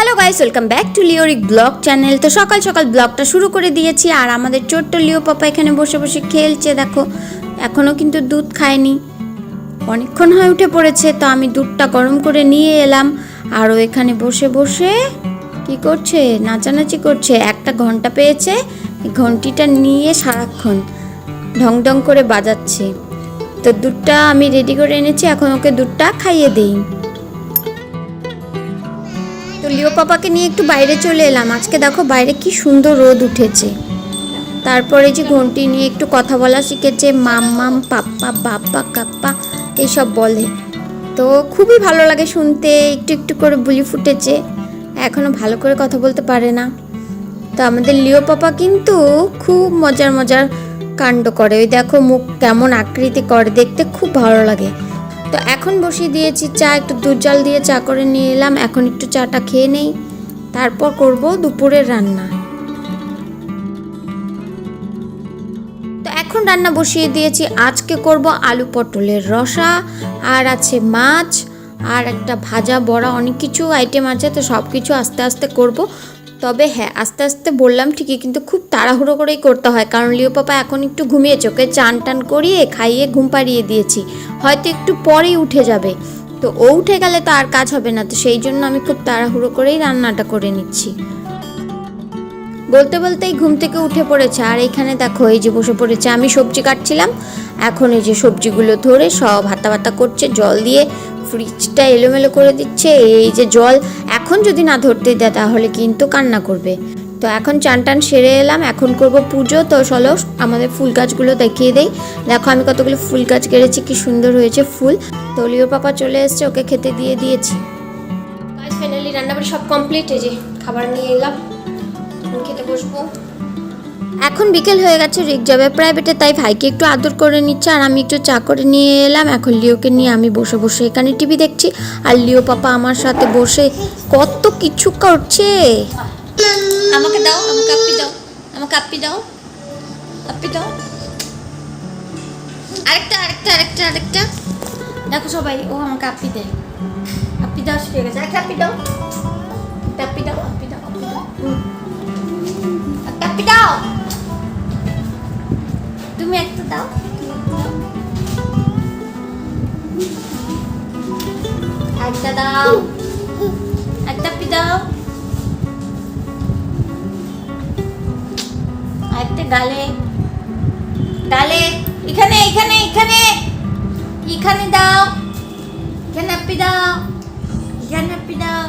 Hello guys, welcome back to Lioric blog channel. তো সকাল সকাল ব্লগটা শুরু করে দিয়েছি আর আমাদের ছোট্ট লিও পাপা এখানে বসে বসে খেলছে। দেখো এখনও কিন্তু দুধ খায়নি, অনেকক্ষণ হয়ে উঠে পড়েছে। তো আমি দুধটা গরম করে নিয়ে এলাম আর ও এখানে বসে বসে কি করছে, নাচানাচি করছে। একটা ঘন্টা পেয়েছে, ঘন্টিটা নিয়ে সারাক্ষণ ঢং ঢং করে বাজাচ্ছে। তো দুধটা আমি রেডি করে এনেছি, এখন ওকে দুধটা খাইয়ে দিই। তো লিও পাপাকে নিয়ে একটু বাইরে চলে এলাম। আজকে দেখো বাইরে কি সুন্দর রোদ উঠেছে। তারপরে যে ঘন্টি নিয়ে একটু কথা বলা শিখেছে, মাম পাপ্পা বাপ্পা কাপ্পা এইসব বলে। তো খুবই ভালো লাগে শুনতে, একটু একটু করে বুলি ফুটেছে, এখনও ভালো করে কথা বলতে পারে না। তো আমাদের লিও পাপা কিন্তু খুব মজার মজার কাণ্ড করে। ওই দেখো মুখ কেমন আকৃতি করে, দেখতে খুব ভালো লাগে। তো এখন বসিয়ে দিয়েছি চা, একটু দুধ জল দিয়ে চা করে নিয়ে এলাম। এখন একটু চাটা খেয়ে নেই, তারপর করব দুপুরের রান্না। তো এখন রান্না বসিয়ে দিয়েছি, আজকে করব আলু পটলের রসা, আর আছে মাছ, আর একটা ভাজা বড়া, অনেক কিছু আইটেম আছে। তো সব কিছু আস্তে আস্তে করব। তবে হ্যাঁ, আস্তে আস্তে বললাম ঠিকই, কিন্তু খুব তাড়াহুড়ো করেই করতে হয়, কারণ লিও পাপা এখন একটু ঘুমিয়েছে। ওকে চান টান করিয়ে খাইয়ে ঘুম পাড়িয়ে দিয়েছি, হয়তো একটু পরেই উঠে যাবে। তো ও উঠে গেলে তো আর কাজ হবে না। তো সেই জন্য আমি খুব তাড়াহুড়ো করেই রান্নাটা করে নিচ্ছি। বলতে বলতেই ঘুম থেকে উঠে পড়েছে। আর এখানে দেখো এই যে বসে পড়েছে, আমি সবজি কাটছিলাম, এখন এই যে সবজিগুলো ধরে সব হাতা বাতা করছে, জল দিয়ে ফ্রিজটা এলোমেলো করে দিচ্ছে। এই যে জল এখন যদি না ধরতে দেয় তাহলে কিন্তু কান্না করবে। তো এখন চান টান সেরে এলাম, এখন করব পুজো। তো চলো আমাদের ফুল গাছগুলো দেখিয়ে দেই। দেখো আমি কতগুলো ফুল গাছ গেড়েছি, কি সুন্দর হয়েছে ফুল। তো লিও পাপা চলে এসছে, ওকে খেতে দিয়ে দিয়েছি। ফাইনালি রান্নাবাড়ি সব কমপ্লিট। এই যে খাবার নিয়ে এলাম, খেতে বসবো। এখন বিকেল হয়ে গেছে, রিক যাবে প্রাইভেটে, তাই ভাইকে একটু আদর করে নিচ্ছে আর আমি একটু চা করে নিয়ে এলাম। এখন লিওকে নিয়ে আমি বসে বসে এখানে টিভি দেখছি, আর লিও পাপা আমার সাথে বসে কত কিছু করছে। আমাকে দাও, আমাকে আপি দাও, আমাকে আপি দাও, আপি দাও, আরেকটা আরেকটা আরেকটা আরেকটা। দেখো সবাই, ও আমাকে আপি দেয়, আপি দাও শিখে গেছে। একটা আপি দাও, আপি দাও, আপি দাও, আপি দাও, আপি দাও, তুমি একটা দাও, একটা দাও, একটা আপি দাও, একটা গালে, গালে, এখানে এখানে এখানে এখানে দাও, এখানে আপি দাও, এখানে আপি দাও।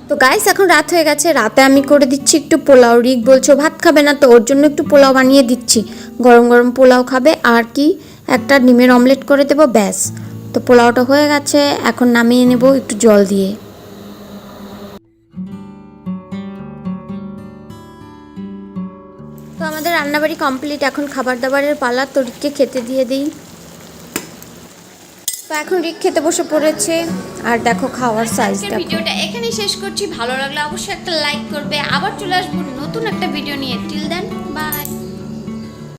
তো গাইস এখন রাত হয়ে গেছে, রাতে আমি করে দিচ্ছি একটু পোলাও। রিক বলছো ভাত খাবে না, তো ওর জন্য একটু পোলাও বানিয়ে দিচ্ছি। গরম গরম পোলাও খাবে, আর কি একটা ডিমের অমলেট করে দেবো, ব্যাস। তো পোলাওটা হয়ে গেছে, এখন নামিয়ে নেব একটু জল দিয়ে। তো আমাদের রান্নাবাড়ি কমপ্লিট, এখন খাবার দাবারের পালা। তো রিককে খেতে দিয়ে দিই। তো এখন রিক খেতে বসে পড়েছে, আর দেখো খাওয়ার সাইজ। ভিডিওটা এখানেই শেষ করছি, ভালো লাগলে অবশ্যই একটা লাইক করবে। আবার চলে আসবো নতুন একটা ভিডিও নিয়ে। Till then, by.